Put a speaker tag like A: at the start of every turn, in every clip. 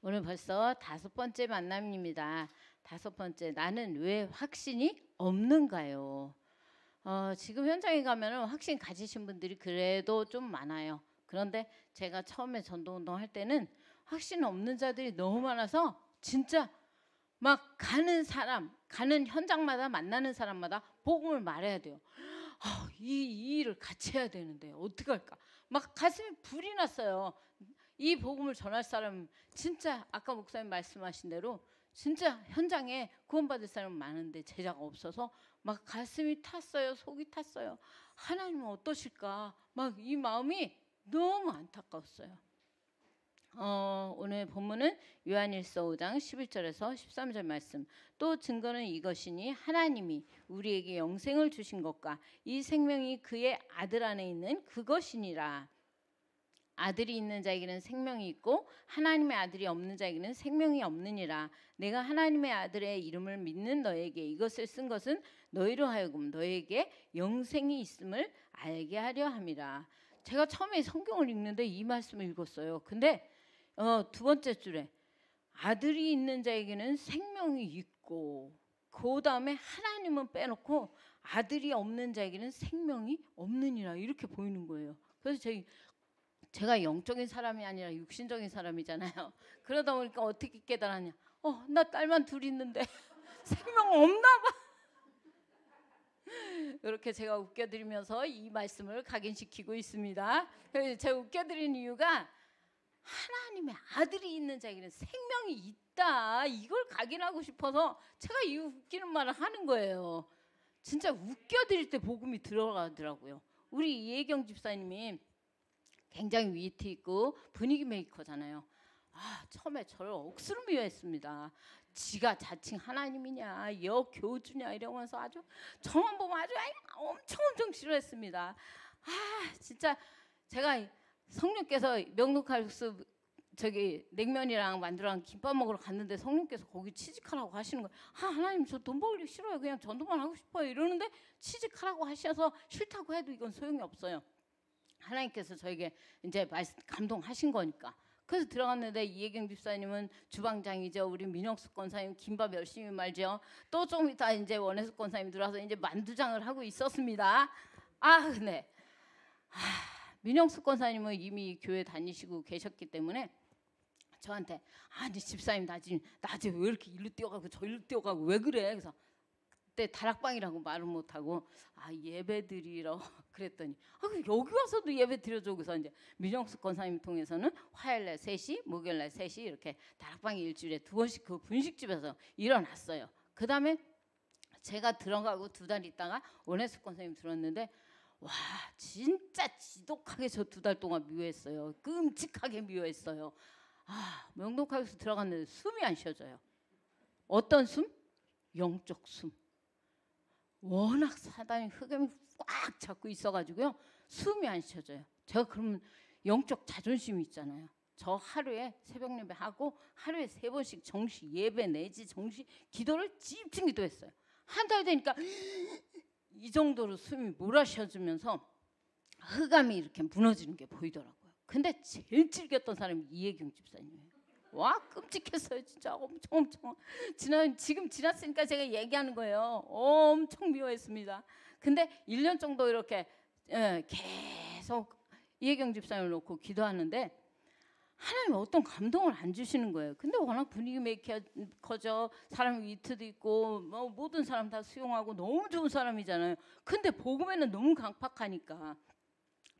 A: 오늘 벌써 5번째 만남입니다. 5번째, 나는 왜 확신이 없는가요? 지금 현장에 가면은 확신 가지신 분들이 그래도 좀 많아요. 그런데 제가 처음에 전도운동 할 때는 확신 없는 자들이 너무 많아서 진짜 막 가는 현장마다 만나는 사람마다 복음을 말해야 돼요. 이 일을 같이 해야 되는데 어떡할까? 막 가슴이 불이 났어요. 이 복음을 전할 사람, 진짜 아까 목사님 말씀하신 대로 진짜 현장에 구원받을 사람은 많은데 제자가 없어서 막 가슴이 탔어요. 속이 탔어요. 하나님은 어떠실까? 막 이 마음이 너무 안타까웠어요. 오늘 본문은 요한일서 5장 11절에서 13절 말씀. 또 증거는 이것이니 하나님이 우리에게 영생을 주신 것과 이 생명이 그의 아들 안에 있는 그것이니라. 아들이 있는 자에게는 생명이 있고 하나님의 아들이 없는 자에게는 생명이 없느니라. 내가 하나님의 아들의 이름을 믿는 너에게 이것을 쓴 것은 너희로 하여금 너에게 영생이 있음을 알게 하려 함이라. 제가 처음에 성경을 읽는데 이 말씀을 읽었어요. 근데 두 번째 줄에 아들이 있는 자에게는 생명이 있고 그 다음에 하나님은 빼놓고 아들이 없는 자에게는 생명이 없느니라 이렇게 보이는 거예요. 그래서 제가 영적인 사람이 아니라 육신적인 사람이잖아요. 그러다 보니까 어떻게 깨달았냐? 나 딸만 둘 있는데 생명 없나 봐. 이렇게 제가 웃겨드리면서 이 말씀을 각인시키고 있습니다. 제가 웃겨드리는 이유가 하나님의 아들이 있는 자에게는 생명이 있다. 이걸 각인하고 싶어서 제가 이 웃기는 말을 하는 거예요. 진짜 웃겨드릴 때 복음이 들어가더라고요. 우리 이혜경 집사님이 굉장히 위트 있고 분위기 메이커잖아요. 처음에 저를 억수로 미워했습니다. 지가 자칭 하나님이냐 여교주냐 이러면서 아주 저만 보면 아주 엄청 싫어했습니다. 진짜 제가 성령께서 명동칼국수 냉면이랑 만두랑 김밥 먹으러 갔는데 성령께서 거기 취직하라고 하시는 거예요. 하나님 저 돈 벌기 싫어요. 그냥 전도만 하고 싶어요. 이러는데 취직하라고 하셔서 싫다고 해도 이건 소용이 없어요. 하나님께서 저에게 이제 감동하신 거니까. 그래서 들어갔는데 이혜경 집사님은 주방장이죠. 우리 민영숙 권사님 김밥 열심히 말죠. 또 좀 이따 이제 원혜숙 권사님 들어와서 이제 만두장을 하고 있었습니다. 근데 민영숙 권사님은 이미 교회 다니시고 계셨기 때문에 저한테 아니 집사님 낮에 왜 이렇게 일로 뛰어가고 저일로 뛰어가고 왜 그래? 그래서 그때 다락방이라고 말을 못하고 예배 드리러 그랬더니 여기 와서도 예배 드려줘. 그래서 이제 민영숙 권사님 통해서는 화요일날 3시 목요일날 3시 이렇게 다락방이 일주일에 2번씩 그 분식집에서 일어났어요. 그 다음에 제가 들어가고 2달 있다가 원혜숙 권사님 들었는데 와 진짜 지독하게 저 2달 동안 미워했어요. 끔찍하게 미워했어요. 명동칼국수 들어갔는데 숨이 안 쉬어져요. 어떤 숨? 영적 숨. 워낙 사단이 흑암이 꽉 잡고 있어가지고요 숨이 안 쉬어져요. 제가 그러면 영적 자존심이 있잖아요. 저 하루에 새벽 예배하고 하루에 3번씩 정시 예배 내지 정시 기도를 집중 기도했어요. 한 달 되니까 이 정도로 숨이 몰아쉬어지면서 흑암이 이렇게 무너지는 게 보이더라고요. 근데 제일 즐겼던 사람이 이혜경 집사님이에요. 와 끔찍했어요. 진짜 엄청 지금 지났으니까 제가 얘기하는 거예요. 엄청 미워했습니다. 근데 1년 정도 이렇게 계속 이혜경 집사님을 놓고 기도하는데 하나님 어떤 감동을 안 주시는 거예요. 근데 워낙 분위기 메이커죠. 사람 위트도 있고 모든 사람 다 수용하고 너무 좋은 사람이잖아요. 근데 복음에는 너무 강팍하니까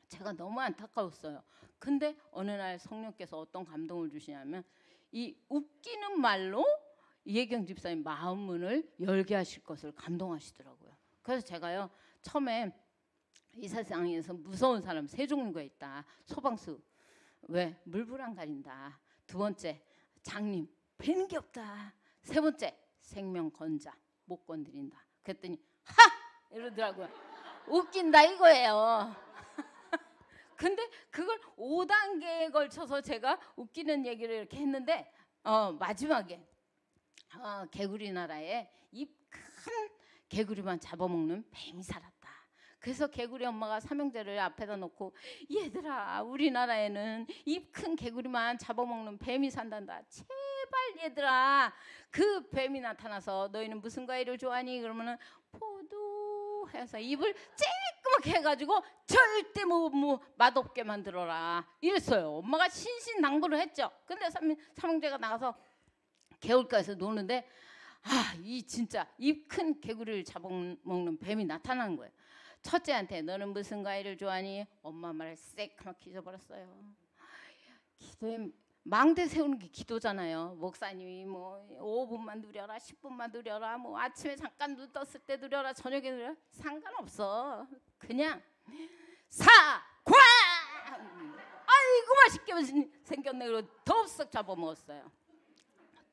A: 제가 너무 안타까웠어요. 근데 어느 날 성령께서 어떤 감동을 주시냐면 이 웃기는 말로 이혜경 집사님 마음 문을 열게 하실 것을 감동하시더라고요. 그래서 제가요 처음에 이 세상에서 무서운 사람 3종류가 있다. 소방수 왜 물불 안 가린다. 2번째 장님 뵈는 게 없다. 3번째 생명 건자 못 건드린다. 그랬더니 이러더라고요. 웃긴다 이거예요. 근데 그걸 5단계에 걸쳐서 제가 웃기는 얘기를 이렇게 했는데 마지막에 개구리 나라에 입 큰 개구리만 잡아먹는 뱀이 살았다. 그래서 개구리 엄마가 삼형제를 앞에다 놓고 얘들아 우리나라에는 입 큰 개구리만 잡아먹는 뱀이 산단다. 제발 얘들아 그 뱀이 나타나서 너희는 무슨 과일을 좋아하니? 그러면은 포도 해서 입을 쬐끄맣게 해가지고 절대 맛없게 만들어라 이랬어요. 엄마가 신신당부를 했죠. 근데 삼형제가 나가서 개울가에서 노는데 이 진짜 입 큰 개구리를 잡아먹는 뱀이 나타나는 거예요. 첫째한테 너는 무슨 과일을 좋아하니? 엄마 말을 새까맣게 잊어버렸어요. 기도에 망대 세우는 게 기도잖아요. 목사님이 뭐 5분만 누려라 10분만 누려라 뭐 아침에 잠깐 눈 떴을 때 누려라 저녁에 누려라 상관없어. 그냥 사과 아이고 맛있게 생겼네 그러고 덥석 잡아먹었어요.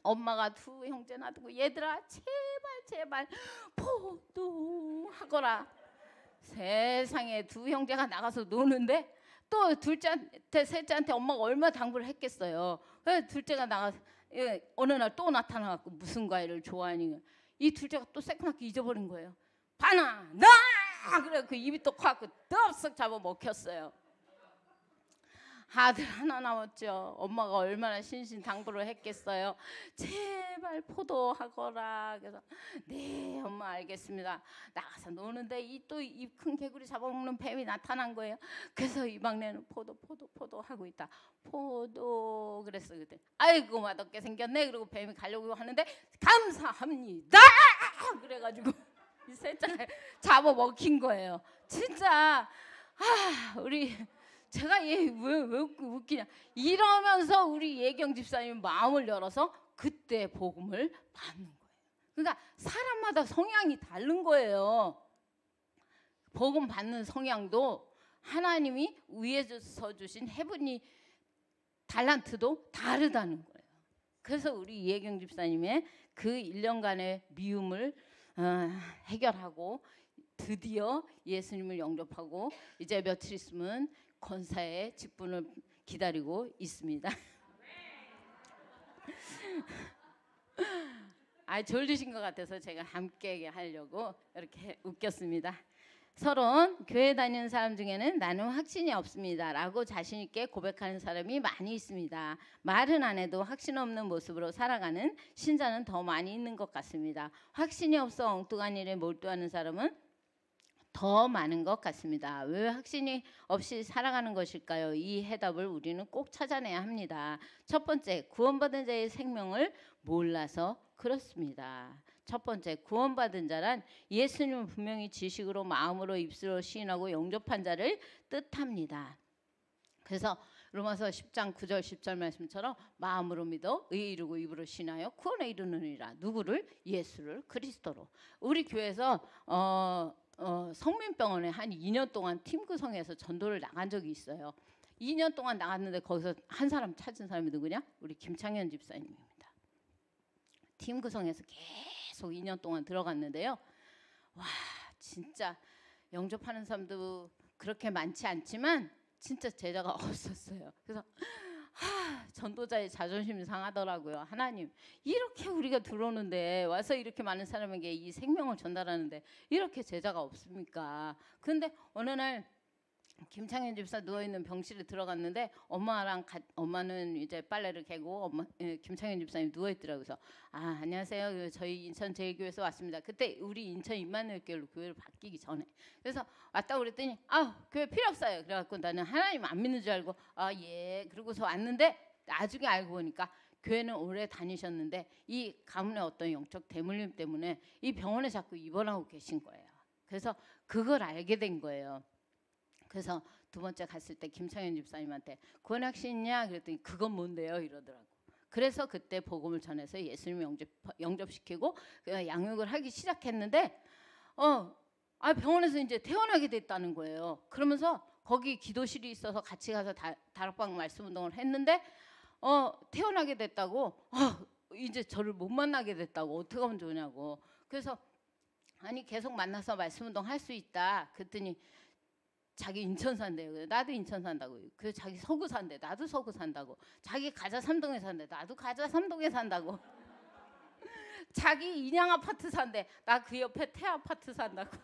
A: 엄마가 두 형제 놔두고 얘들아 제발 포도하거라. 세상에 두 형제가 나가서 노는데 또 둘째한테 셋째한테 엄마가 얼마나 당부를 했겠어요. 그래서 둘째가 나가서 어느 날 또 나타나갖고 무슨 과일을 좋아하니? 이 둘째가 또 새까맣게 잊어버린 거예요. 바나나 그래 그 입이 또 커갖고 덥석 잡아 먹혔어요. 아들 하나 남았죠. 엄마가 얼마나 신신당부를 했겠어요. 제발 포도하거라. 그래서 네 엄마 알겠습니다. 나가서 노는데 이 또 입 큰 개구리 잡아먹는 뱀이 나타난 거예요. 그래서 이 막내는 포도 하고 있다. 포도 그랬어. 그때 아이고 맛없게 생겼네. 그리고 뱀이 가려고 하는데 감사합니다. 그래가지고 이 셋째가 잡아먹힌 거예요. 진짜 우리 제가 얘 왜 웃기냐 이러면서 우리 예경 집사님 마음을 열어서 그때 복음을 받는 거예요. 그러니까 사람마다 성향이 다른 거예요. 복음 받는 성향도 하나님이 위에서 주신 해분이 달란트도 다르다는 거예요. 그래서 우리 예경 집사님의 그 1년간의 미움을 해결하고 드디어 예수님을 영접하고 이제 며칠 있으면 권사의 직분을 기다리고 있습니다. 졸리신 것 같아서 제가 함께 하려고 이렇게 웃겼습니다. 서론 교회 다니는 사람 중에는 나는 확신이 없습니다 라고 자신 있게 고백하는 사람이 많이 있습니다. 말은 안 해도 확신 없는 모습으로 살아가는 신자는 더 많이 있는 것 같습니다. 확신이 없어 엉뚱한 일에 몰두하는 사람은 더 많은 것 같습니다. 왜 확신이 없이 살아가는 것일까요? 이 해답을 우리는 꼭 찾아내야 합니다. 첫 번째, 구원받은 자의 생명을 몰라서 그렇습니다. 첫 번째, 구원받은 자란 예수님을 분명히 지식으로 마음으로 입술로 시인하고 영접한 자를 뜻합니다. 그래서 로마서 10장 9절 10절 말씀처럼 마음으로 믿어 의에 이르고 입으로 시인하여 구원에 이르느니라. 누구를? 예수를 그리스도로. 우리 교회에서 성민병원에 한 2년 동안 팀 구성해서 전도를 나간 적이 있어요. 2년 동안 나갔는데 거기서 한 사람 찾은 사람이 누구냐? 우리 김창현 집사님입니다. 팀 구성해서 계속 2년 동안 들어갔는데요. 와 진짜 영접하는 사람도 그렇게 많지 않지만 진짜 제자가 없었어요. 그래서 전도자의 자존심이 상하더라고요. 하나님 이렇게 우리가 들어오는데 와서 이렇게 많은 사람에게 이 생명을 전달하는데 이렇게 제자가 없습니까? 근데 어느 날 김창현 집사 누워있는 병실에 들어갔는데 엄마는 이제 빨래를 개고 김창현 집사님 누워있더라고요. 그래서 안녕하세요. 저희 인천 제일교회에서 왔습니다. 그때 우리 인천 임마누엘교회로 교회를 바뀌기 전에. 그래서 왔다고 그랬더니 교회 필요 없어요. 그래갖고 나는 하나님 안 믿는 줄 알고 예 그러고서 왔는데 나중에 알고 보니까 교회는 오래 다니셨는데 이 가문의 어떤 영적 대물림 때문에 이 병원에 자꾸 입원하고 계신 거예요. 그래서 그걸 알게 된 거예요. 그래서 두 번째 갔을 때 김창현 집사님한테 구원 확신 있냐 그랬더니 그건 뭔데요 이러더라고. 그래서 그때 복음을 전해서 예수님 영접시키고 양육을 하기 시작했는데 병원에서 이제 퇴원하게 됐다는 거예요. 그러면서 거기 기도실이 있어서 같이 가서 다락방 말씀 운동을 했는데 퇴원하게 됐다고 이제 저를 못 만나게 됐다고 어떻게 하면 좋냐고. 그래서 계속 만나서 말씀 운동 할 수 있다 그랬더니 자기 인천 산대요. 나도 인천 산다고. 그 자기 서구 산대. 나도 서구 산다고. 자기 가자 3동에 산대. 나도 가자 3동에 산다고. 자기 인양 아파트 산대. 나 그 옆에 태 아파트 산다고.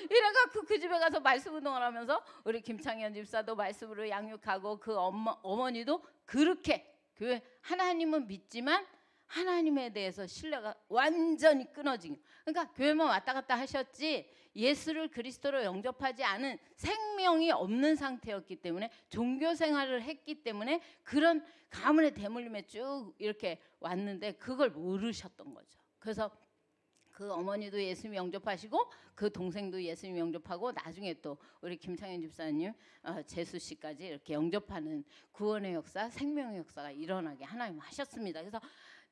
A: 이래갖고 그 집에 가서 말씀 운동을 하면서 우리 김창현 집사도 말씀으로 양육하고 그 어머니도 그렇게 그 하나님은 믿지만 하나님에 대해서 신뢰가 완전히 끊어진. 그러니까 교회만 왔다 갔다 하셨지 예수를 그리스도로 영접하지 않은 생명이 없는 상태였기 때문에 종교 생활을 했기 때문에 그런 가문의 대물림에 쭉 이렇게 왔는데 그걸 모르셨던 거죠. 그래서 그 어머니도 예수님 영접하시고 그 동생도 예수님 영접하고 나중에 또 우리 김창현 집사님, 재수 씨까지 이렇게 영접하는 구원의 역사, 생명의 역사가 일어나게 하나님 하셨습니다. 그래서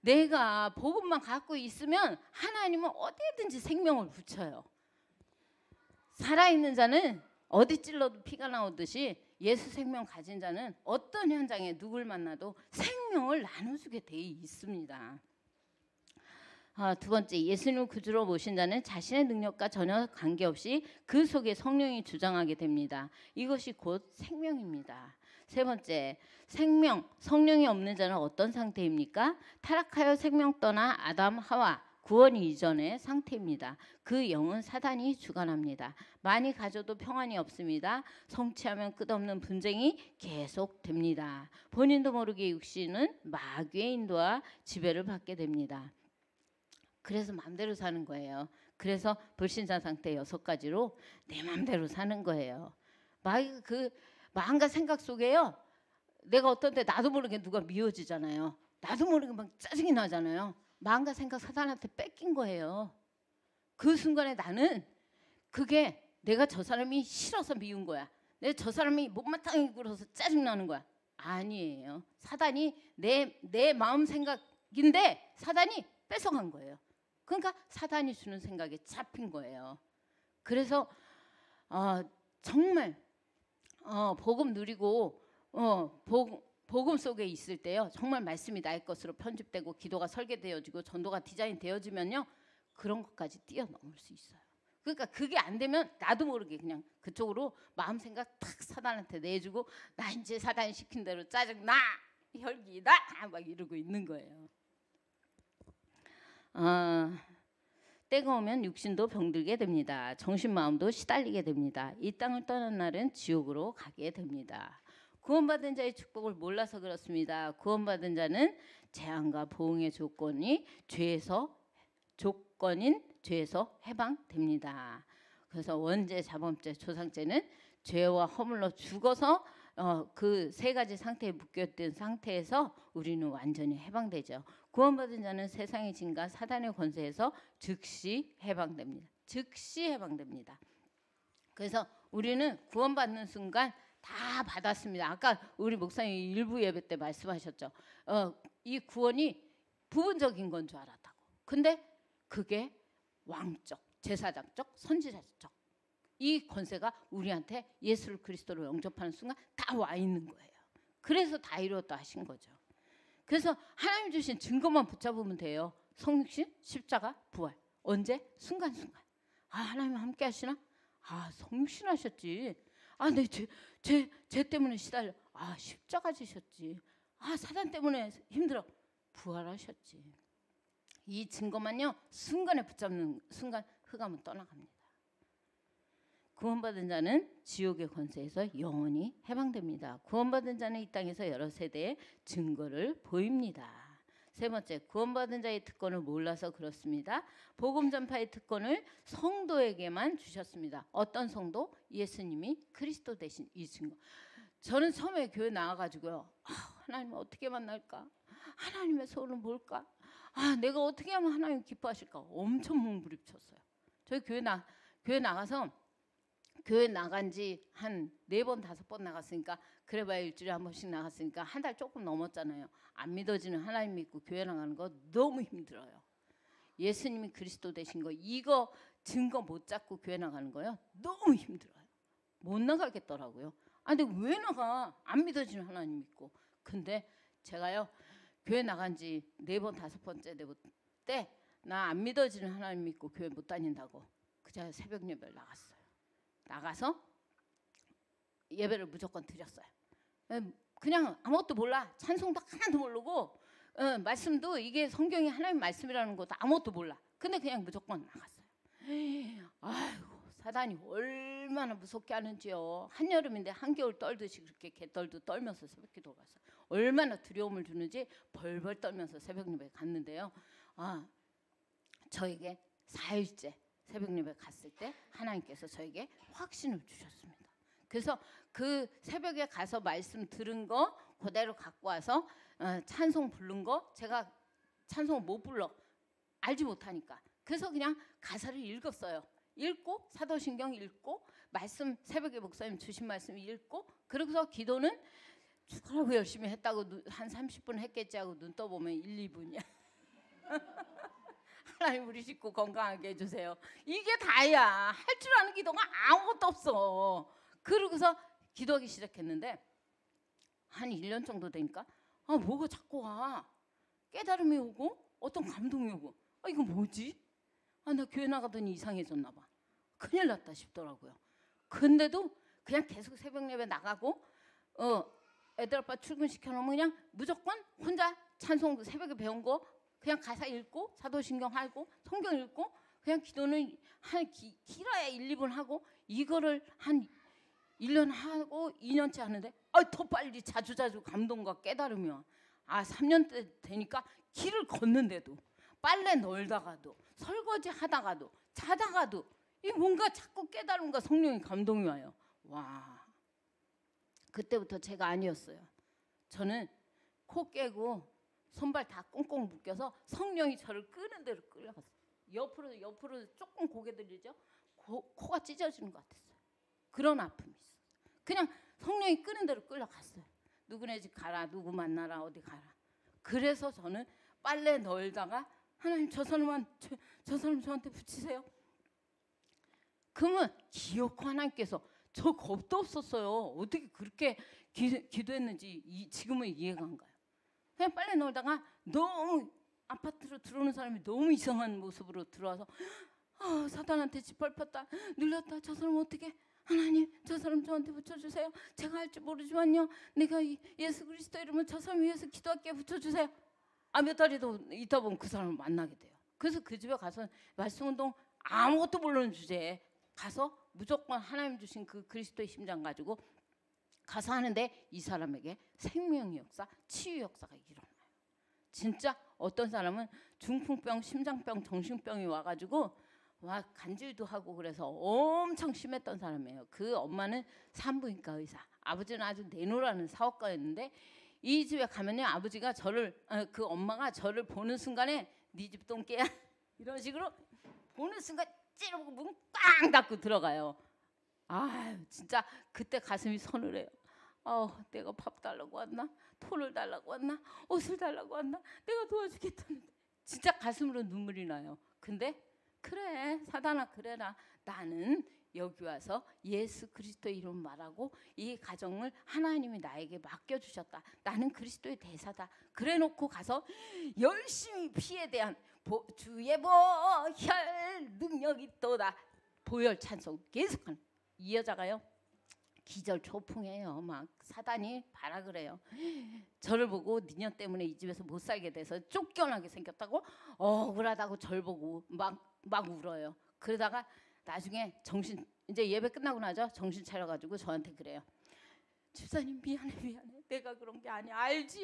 A: 내가 복음만 갖고 있으면 하나님은 어디든지 생명을 붙여요. 살아있는 자는 어디 찔러도 피가 나오듯이 예수 생명 가진 자는 어떤 현장에 누굴 만나도 생명을 나눠주게 돼 있습니다. 두 번째, 예수님을 구주로 모신 자는 자신의 능력과 전혀 관계없이 그 속에 성령이 주장하게 됩니다. 이것이 곧 생명입니다. 세 번째, 생명, 성령이 없는 자는 어떤 상태입니까? 타락하여 생명 떠나 아담, 하와, 구원 이전의 상태입니다. 그 영은 사단이 주관합니다. 많이 가져도 평안이 없습니다. 성취하면 끝없는 분쟁이 계속됩니다. 본인도 모르게 육신은 마귀의 인도와 지배를 받게 됩니다. 그래서 마음대로 사는 거예요. 그래서 불신자 상태 6가지로 내 마음대로 사는 거예요. 마귀가 그 마음과 생각 속에요. 내가 어떤 때 나도 모르게 누가 미워지잖아요. 나도 모르게 막 짜증이 나잖아요. 마음과 생각 사단한테 뺏긴 거예요. 그 순간에 나는 그게 내가 저 사람이 싫어서 미운 거야. 내가 저 사람이 못마땅히 굴어서 짜증나는 거야. 아니에요. 사단이 내 마음 생각인데 사단이 뺏어간 거예요. 그러니까 사단이 주는 생각에 잡힌 거예요. 그래서 정말 복음 누리고 복음 속에 있을 때요. 정말 말씀이 나의 것으로 편집되고 기도가 설계되어지고 전도가 디자인되어지면요. 그런 것까지 뛰어넘을 수 있어요. 그러니까 그게 안 되면 나도 모르게 그냥 그쪽으로 마음 생각 탁 사단한테 내주고 나 이제 사단이 시킨 대로 짜증나 혈기다 막 이러고 있는 거예요. 때가 오면 육신도 병들게 됩니다. 정신 마음도 시달리게 됩니다. 이 땅을 떠난 날은 지옥으로 가게 됩니다. 구원받은 자의 축복을 몰라서 그렇습니다. 구원받은 자는 재앙과 보응의 조건인 죄에서 해방됩니다. 그래서 원죄, 자범죄, 조상죄는 죄와 허물로 죽어서 그 3가지 상태에 묶였던 상태에서 우리는 완전히 해방되죠. 구원받은 자는 세상의 진과 사단의 권세에서 즉시 해방됩니다. 즉시 해방됩니다. 그래서 우리는 구원받는 순간 다 받았습니다. 아까 우리 목사님 일부 예배 때 말씀하셨죠. 이 구원이 부분적인 건 줄 알았다고. 근데 그게 왕적, 제사장적, 선지자적 이 권세가 우리한테 예수를 그리스도로 영접하는 순간 다 와 있는 거예요. 그래서 다 이루었다 하신 거죠. 그래서 하나님 주신 증거만 붙잡으면 돼요. 성육신, 십자가, 부활. 언제? 순간순간. 하나님 함께 하시나? 성육신 하셨지. 내 죄 때문에 시달려. 십자가 지셨지. 사단 때문에 힘들어. 부활하셨지. 이 증거만요. 순간에 붙잡는 순간 흑암은 떠나갑니다. 구원받은 자는 지옥의 권세에서 영원히 해방됩니다. 구원받은 자는 이 땅에서 여러 세대의 증거를 보입니다. 세 번째, 구원받은 자의 특권을 몰라서 그렇습니다. 복음 전파의 특권을 성도에게만 주셨습니다. 어떤 성도? 예수님이 그리스도 되신 이 증거. 저는 처음에 교회 나와가지고요. 하나님 어떻게 만날까? 하나님의 소원은 뭘까? 내가 어떻게 하면 하나님 기뻐하실까? 엄청 몸부림쳤어요. 저희 교회 나가서 교회 나간 지 한 4번 5번 나갔으니까 그래봐야 일주일에 한 번씩 나갔으니까 한 달 조금 넘었잖아요. 안 믿어지는 하나님 믿고 교회 나가는 거 너무 힘들어요. 예수님이 그리스도 되신 거 이거 증거 못 잡고 교회 나가는 거요 너무 힘들어요. 못 나가겠더라고요. 근데 왜 나가? 안 믿어지는 하나님 믿고. 근데 제가요 교회 나간 지 4번 5번째 때 나 안 믿어지는 하나님 믿고 교회 못 다닌다고 그저 새벽 예배를 나갔어요. 나가서 예배를 무조건 드렸어요. 그냥 아무것도 몰라. 찬송도 하나도 모르고 말씀도 이게 성경이 하나님 말씀이라는 것도 아무것도 몰라. 근데 그냥 무조건 나갔어요. 아이고 사단이 얼마나 무섭게 하는지요. 한여름인데 한겨울 떨듯이 그렇게 개떨도 떨면서 새벽기도 갔어요. 얼마나 두려움을 주는지 벌벌 떨면서 새벽 예배 갔는데요. 저에게 4일째 새벽 예배 갔을 때 하나님께서 저에게 확신을 주셨습니다. 그래서 그 새벽에 가서 말씀 들은 거 그대로 갖고 와서 찬송 부른 거, 제가 찬송을 못 불러, 알지 못하니까. 그래서 그냥 가사를 읽었어요. 읽고 사도신경 읽고 말씀, 새벽에 목사님 주신 말씀 읽고, 그러고서 기도는 죽으라고 열심히 했다고 한 30분 했겠지 하고 눈 떠보면 1, 2분이야. 하나님 우리 식구 건강하게 해주세요. 이게 다야. 할 줄 아는 기도가 아무것도 없어. 그러고서 기도하기 시작했는데 한 1년 정도 되니까 뭐가 자꾸 와. 깨달음이 오고 어떤 감동이 오고, 이거 뭐지? 나 교회 나가더니 이상해졌나 봐. 큰일 났다 싶더라고요. 근데도 그냥 계속 새벽 예배 나가고 애들 아빠 출근시켜놓으면 그냥 무조건 혼자 찬송 새벽에 배운 거 그냥 가사 읽고 사도신경 하고 성경 읽고 그냥 기도는 길어야 1, 2분 하고, 이거를 한 1년 하고 2년째 하는데 더 빨리 자주자주 감동과 깨달음이 와. 3년 되니까 길을 걷는데도, 빨래 널다가도, 설거지 하다가도, 자다가도 이 뭔가 자꾸 깨달음과 성령의 감동이 와요. 와, 그때부터 제가 아니었어요. 저는 코 깨고 손발 다 꽁꽁 묶여서 성령이 저를 끄는 대로 끌려갔어요. 옆으로 조금 고개 들리죠? 코가 찢어지는 것 같았어요. 그런 아픔이 있어요. 그냥 성령이 끄는 대로 끌려갔어요. 누구네 집 가라, 누구 만나라, 어디 가라. 그래서 저는 빨래 널다가 하나님 저 사람 저한테 붙이세요. 그러면 기어코 하나님께서, 저 겁도 없었어요. 어떻게 그렇게 기도했는지 지금은 이해가 안 가요. 그냥 빨래 널다가 너무 아파트로 들어오는 사람이 너무 이상한 모습으로 들어와서 사단한테 짓밟혔다, 눌렸다, 저 사람 어떻게, 하나님 저 사람 저한테 붙여주세요. 제가 할 줄 모르지만요, 내가 예수 그리스도 이름으로 저 사람 위해서 기도할게, 붙여주세요. 몇 달이도 있다 보면 그 사람을 만나게 돼요. 그래서 그 집에 가서 말씀운동 아무것도 모르는 주제에 가서 무조건 하나님 주신 그 그리스도의 심장 가지고 가서 하는데 이 사람에게 생명의 역사, 치유 역사가 일어나요. 진짜 어떤 사람은 중풍병, 심장병, 정신병이 와가지고 간질도 하고 그래서 엄청 심했던 사람이에요. 그 엄마는 산부인과 의사, 아버지는 아주 내노라는 사업가였는데, 이 집에 가면요, 아버지가 그 엄마가 저를 보는 순간에 네 집 똥개야 이런 식으로 보는 순간 찌르고 문 꽝 닫고 들어가요. 진짜 그때 가슴이 서늘해요. 내가 밥 달라고 왔나? 돈을 달라고 왔나? 옷을 달라고 왔나? 내가 도와주겠다는데 진짜 가슴으로 눈물이 나요. 근데 그래, 사단아 그래라. 나는 여기 와서 예수 그리스도의 이름 말하고 이 가정을 하나님이 나에게 맡겨주셨다. 나는 그리스도의 대사다. 그래놓고 가서 열심히 피에 대한 주의 보혈 능력이 또다. 보혈 찬송 계속하는 이 여자가요, 기절 초풍해요. 막 사단이 봐라 그래요. 저를 보고 니년 때문에 이 집에서 못 살게 돼서 쫓겨나게 생겼다고 억울하다고 절 보고 막 울어요. 그러다가 나중에 이제 예배 끝나고 나죠. 정신 차려가지고 저한테 그래요. 집사님 미안해. 내가 그런 게 아니야. 알지.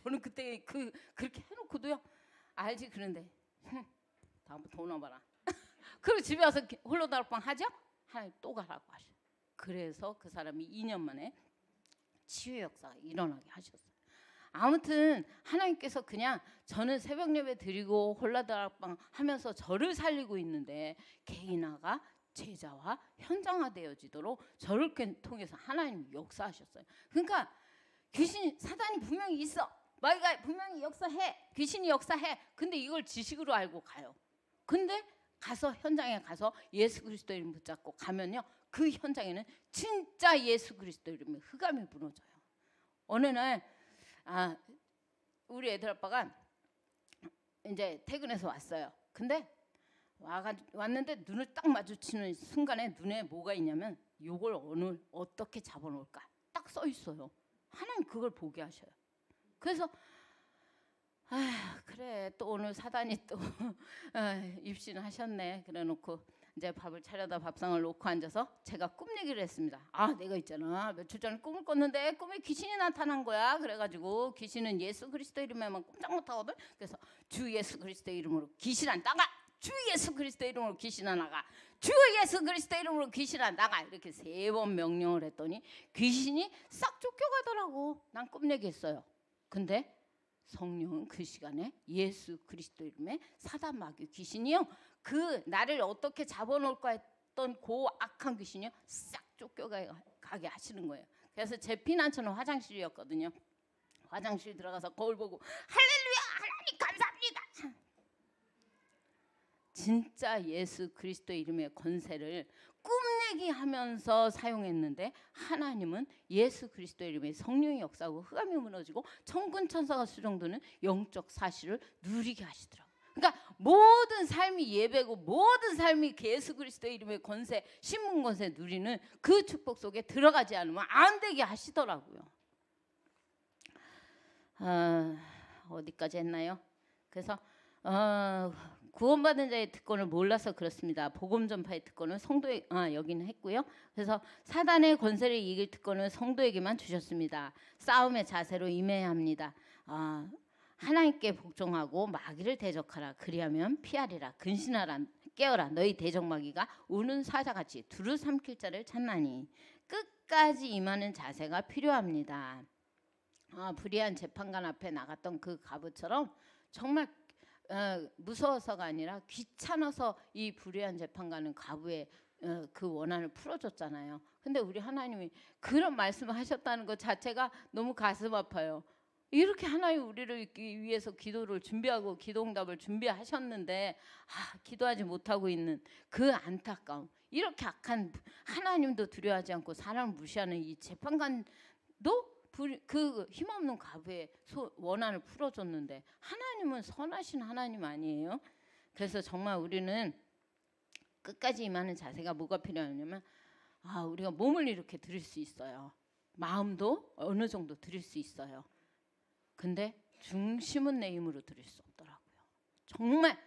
A: 저는 그때 그렇게 해놓고도요, 알지. 그런데 다음부터 돈 와봐라. 그리고 집에 와서 홀로 다락방 하죠. 하나님 또 가라고 하셔. 그래서 그 사람이 2년 만에 치유 역사가 일어나게 하셨어요. 아무튼 하나님께서 그냥, 저는 새벽 예배 드리고 홀라다락방 하면서 저를 살리고 있는데 개인화가 제자화 현장화되어지도록 저를 통해서 하나님이 역사하셨어요. 그러니까 사단이 분명히 있어. 마귀가 분명히 역사해. 귀신이 역사해. 근데 이걸 지식으로 알고 가요. 근데 현장에 가서 예수 그리스도 이름 붙잡고 가면요, 그 현장에는 진짜 예수 그리스도 이름의 흑암이 무너져요. 어느 날 우리 애들 아빠가 이제 퇴근해서 왔어요. 근데 왔는데 눈을 딱 마주치는 순간에 눈에 뭐가 있냐면, 요걸 어떻게 잡아놓을까 딱 써 있어요. 하나님 그걸 보게 하셔요. 그래서 그래 또 오늘 사단이 또 입신하셨네. 그래놓고 이제 밥을 차려다 밥상을 놓고 앉아서 제가 꿈 얘기를 했습니다. 아, 내가 있잖아, 며칠 전에 꿈을 꿨는데 꿈에 귀신이 나타난 거야. 그래가지고 귀신은 예수 그리스도 이름에만 꼼짝 못하거든. 그래서 주 예수 그리스도 이름으로 귀신아 나가, 주 예수 그리스도 이름으로 귀신아 나가, 주 예수 그리스도 이름으로 귀신아 나가, 이렇게 3번 명령을 했더니 귀신이 싹 쫓겨가더라고. 난 꿈 얘기했어요. 근데 성령은 그 시간에 예수 그리스도 이름에 사단 마귀 귀신이요, 그 나를 어떻게 잡아놓을까 했던 그 악한 귀신이요 싹 쫓겨가게 하시는 거예요. 그래서 제 피난처는 화장실이었거든요. 화장실 들어가서 거울 보고 할렐루야, 하나님 감사합니다. 진짜 예수 그리스도 이름의 권세를 꿈 얘기하면서 사용했는데, 하나님은 예수 그리스도 이름의 성령의 역사하고 흑암이 무너지고 천군 천사가 수종드는 영적 사실을 누리게 하시더라고요. 그러니까 모든 삶이 예배고 모든 삶이 예수 그리스도 이름의 권세, 신분 권세 누리는 그 축복 속에 들어가지 않으면 안 되게 하시더라고요. 어디까지 했나요? 그래서 구원받은 자의 특권을 몰라서 그렇습니다. 복음 전파의 특권은 성도에 여기는 했고요. 그래서 사단의 권세를 이길 특권을 성도에게만 주셨습니다. 싸움의 자세로 임해야 합니다. 하나님께 복종하고 마귀를 대적하라. 그리하면 피하리라. 근신하라. 깨어라. 너희 대적마귀가 우는 사자같이 두루 삼킬 자를 찾나니. 끝까지 임하는 자세가 필요합니다. 불의한 재판관 앞에 나갔던 그 과부처럼 정말 무서워서가 아니라 귀찮아서 이 불의한 재판관은 과부의 그 원한을 풀어줬잖아요. 근데 우리 하나님이 그런 말씀을 하셨다는 것 자체가 너무 가슴 아파요. 이렇게 하나님 우리를 위해서 기도를 준비하고 기도응답을 준비하셨는데 기도하지 못하고 있는 그 안타까움, 이렇게 악한 하나님도 두려워하지 않고 사람을 무시하는 이 재판관도 그 힘없는 과부의 원한을 풀어줬는데, 하나님은 선하신 하나님 아니에요? 그래서 정말 우리는 끝까지 임하는 자세가 뭐가 필요하냐면, 우리가 몸을 이렇게 드릴 수 있어요. 마음도 어느 정도 드릴 수 있어요. 근데 중심은 내 힘으로 드릴 수 없더라고요. 정말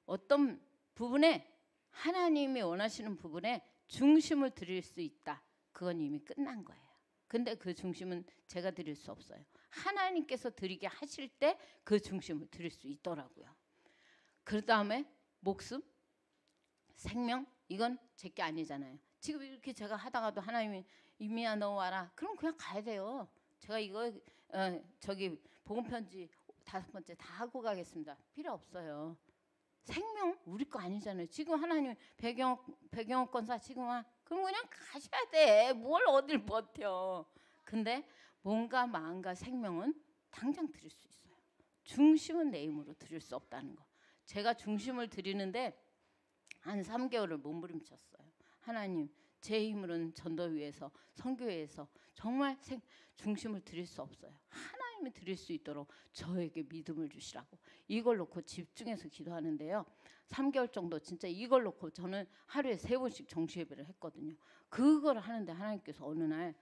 A: 어떤 부분에 하나님이 원하시는 부분에 중심을 드릴 수 있다, 그건 이미 끝난 거예요. 근데 그 중심은 제가 드릴 수 없어요. 하나님께서 드리게 하실 때 그 중심을 드릴 수 있더라고요. 그 다음에 목숨, 생명, 이건 제게 아니잖아요. 지금 이렇게 제가 하다가도 하나님이 이미야 너 와라, 그럼 그냥 가야 돼요. 제가 이거 저기 복음 편지 5번째 다 하고 가겠습니다. 필요 없어요. 생명 우리 거 아니잖아요. 지금 하나님 배경권 사시고 와, 그럼 그냥 가셔야 돼. 뭘 어딜 버텨. 근데 몸과 마음과 생명은 당장 드릴 수 있어요. 중심은 내 힘으로 드릴 수 없다는 거. 제가 중심을 드리는데 한 3개월을 몸부림쳤어요. 하나님, 제 힘으로는 전도위에서 선교회에서 정말 중심을 드릴 수 없어요. 하나님이 드릴 수 있도록 저에게 믿음을 주시라고 이걸 놓고 집중해서 기도하는데요. 3개월 정도 진짜 이걸 놓고 저는 하루에 3번씩 정시예배를 했거든요. 그걸 하는데 하나님께서 어느 날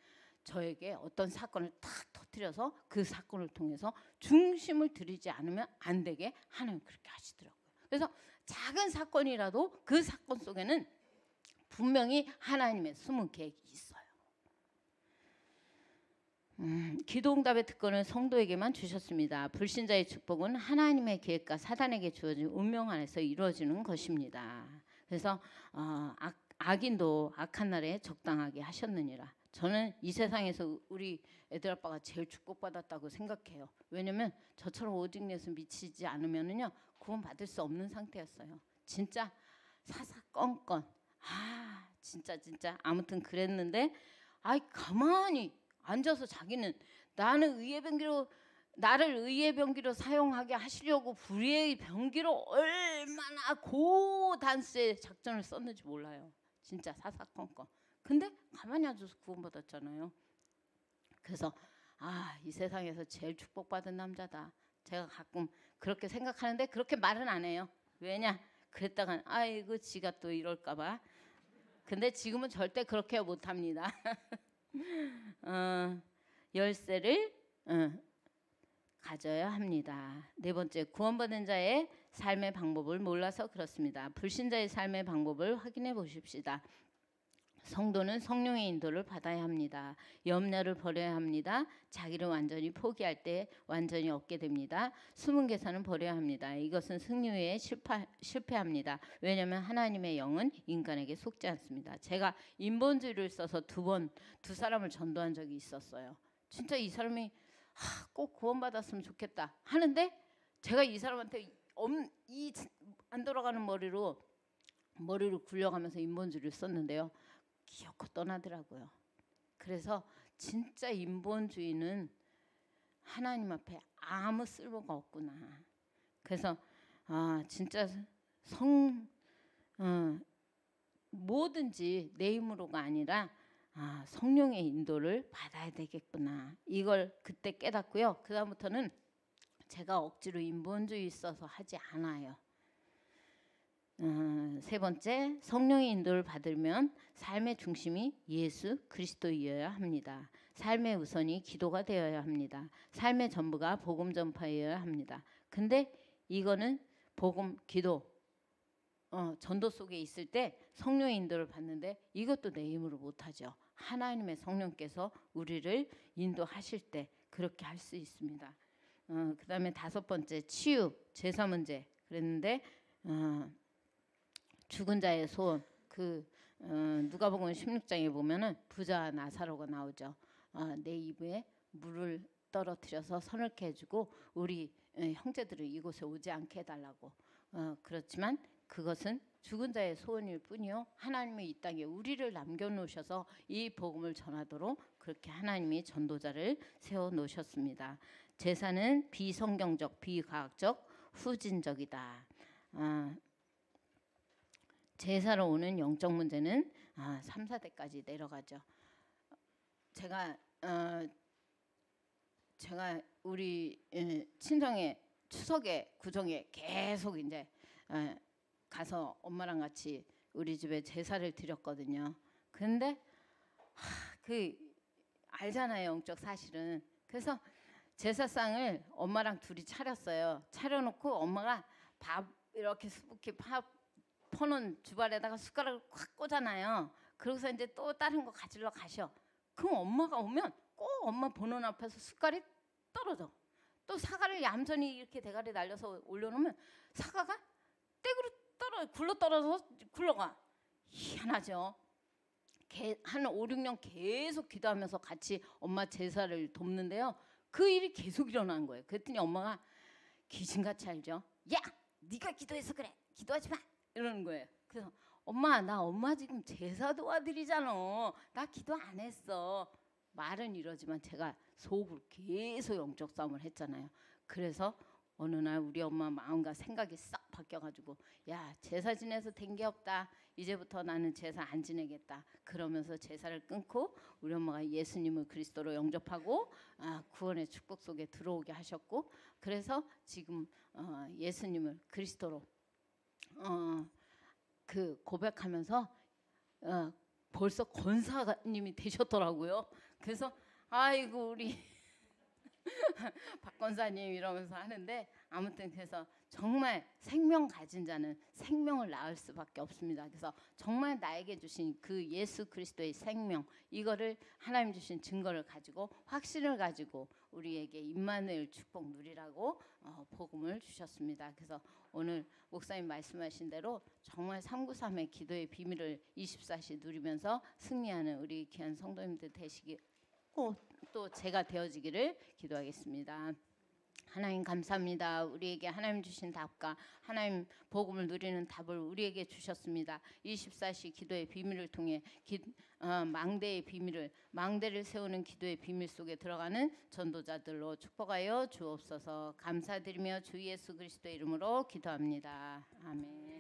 A: 저에게 어떤 사건을 탁 터뜨려서 그 사건을 통해서 중심을 들이지 않으면 안 되게 하나님 그렇게 하시더라고요. 그래서 작은 사건이라도 그 사건 속에는 분명히 하나님의 숨은 계획이 있어요. 기도응답의 특권은 성도에게만 주셨습니다. 불신자의 축복은 하나님의 계획과 사단에게 주어진 운명 안에서 이루어지는 것입니다. 그래서 악인도 악한 날에 적당하게 하셨느니라. 저는 이 세상에서 우리 애들 아빠가 제일 축복받았다고 생각해요. 왜냐면 저처럼 오직 예수 미치지 않으면은요 구원 받을 수 없는 상태였어요. 진짜 사사건건 진짜 아무튼 그랬는데 가만히 앉아서 자기는 나를 의의 병기로 사용하게 하시려고 불의의 병기로 얼마나 고단수의 작전을 썼는지 몰라요. 진짜 사사건건. 근데 가만히 앉아서 구원받았잖아요. 그래서 이 세상에서 제일 축복받은 남자다. 제가 가끔 그렇게 생각하는데 그렇게 말은 안 해요. 왜냐? 그랬다간 아이고 지가 또 이럴까 봐. 근데 지금은 절대 그렇게 못합니다. 열쇠를 가져야 합니다. 네 번째, 구원받은 자의 삶의 방법을 몰라서 그렇습니다. 불신자의 삶의 방법을 확인해 보십시다. 성도는 성령의 인도를 받아야 합니다. 염려를 버려야 합니다. 자기를 완전히 포기할 때 완전히 얻게 됩니다. 숨은 계산은 버려야 합니다. 이것은 승리 후에 실패합니다. 왜냐하면 하나님의 영은 인간에게 속지 않습니다. 제가 인본주의를 써서 두 사람을 전도한 적이 있었어요. 진짜 이 사람이 꼭 구원받았으면 좋겠다 하는데 제가 이 사람한테 이 안 돌아가는 머리로 굴려가면서 인본주의를 썼는데요. 기어코 떠나더라고요. 그래서 진짜 인본주의는 하나님 앞에 아무 쓸모가 없구나. 그래서 진짜 뭐든지 내 힘으로가 아니라 성령의 인도를 받아야 되겠구나. 이걸 그때 깨닫고요. 그 다음부터는 제가 억지로 인본주의 있어서 하지 않아요. 세 번째, 성령의 인도를 받으면 삶의 중심이 예수 그리스도이어야 합니다. 삶의 우선이 기도가 되어야 합니다. 삶의 전부가 복음 전파이어야 합니다. 근데 이거는 복음, 기도, 전도 속에 있을 때 성령의 인도를 받는데 이것도 내 힘으로 못하죠. 하나님의 성령께서 우리를 인도하실 때 그렇게 할 수 있습니다. 그 다음에 다섯 번째, 치유, 제사 문제 그랬는데 죽은 자의 소원, 누가복음 16장에 보면은 부자 나사로가 나오죠. 내 입에 물을 떨어뜨려서 서늘케 해주고 우리 형제들을 이곳에 오지 않게 해달라고. 그렇지만 그것은 죽은 자의 소원일 뿐이요. 하나님이 이 땅에 우리를 남겨놓으셔서 이 복음을 전하도록 그렇게 하나님이 전도자를 세워놓으셨습니다. 제사는 비성경적, 비과학적, 후진적이다. 제사로 오는 영적 문제는 3, 4대까지 내려가죠. 제가 우리 친정에 추석에 구정에 계속 이제 가서 엄마랑 같이 우리 집에 제사를 드렸거든요. 근데 알잖아요, 영적 사실은. 그래서 제사상을 엄마랑 둘이 차렸어요. 차려놓고 엄마가 밥 이렇게 수북히 퍼놓은 주발에다가 숟가락을 콱 꽂아놔요. 그러고서 이제 또 다른 거 가지러 가셔. 그럼 엄마가 오면 꼭 엄마 보는 앞에서 숟갈이 떨어져. 또 사과를 얌전히 이렇게 대가리 날려서 올려놓으면 사과가 떼구로 굴러 떨어져서 굴러가. 희한하죠. 한 5, 6년 계속 기도하면서 같이 엄마 제사를 돕는데요. 그 일이 계속 일어난 거예요. 그랬더니 엄마가 귀신같이 알죠. 야, 네가 기도해서 그래. 기도하지 마. 이러는 거예요. 그래서 엄마 지금 제사 도와드리잖아. 나 기도 안 했어. 말은 이러지만 제가 속으로 계속 영적 싸움을 했잖아요. 그래서 어느 날 우리 엄마 마음과 생각이 싹 바뀌어가지고 야, 제사 지내서 된 게 없다. 이제부터 나는 제사 안 지내겠다. 그러면서 제사를 끊고 우리 엄마가 예수님을 그리스도로 영접하고 구원의 축복 속에 들어오게 하셨고, 그래서 지금 예수님을 그리스도로 고백하면서 벌써 권사님이 되셨더라고요. 그래서 아이고 우리 박 권사님 이러면서 하는데, 아무튼 그래서 정말 생명 가진 자는 생명을 낳을 수밖에 없습니다. 그래서 정말 나에게 주신 그 예수 그리스도의 생명, 이거를 하나님 주신 증거를 가지고 확신을 가지고 우리에게 임마누엘 축복 누리라고 복음을 주셨습니다. 그래서 오늘 목사님 말씀하신 대로 정말 393의 기도의 비밀을 24시 누리면서 승리하는 우리 귀한 성도님들 되시기, 또 제가 되어지기를 기도하겠습니다. 하나님 감사합니다. 우리에게 하나님 주신 답과 하나님 복음을 누리는 답을 우리에게 주셨습니다. 24시 기도의 비밀을 통해 망대의 비밀을, 망대를 세우는 기도의 비밀 속에 들어가는 전도자들로 축복하여 주옵소서. 감사드리며 주 예수 그리스도의 이름으로 기도합니다. 아멘.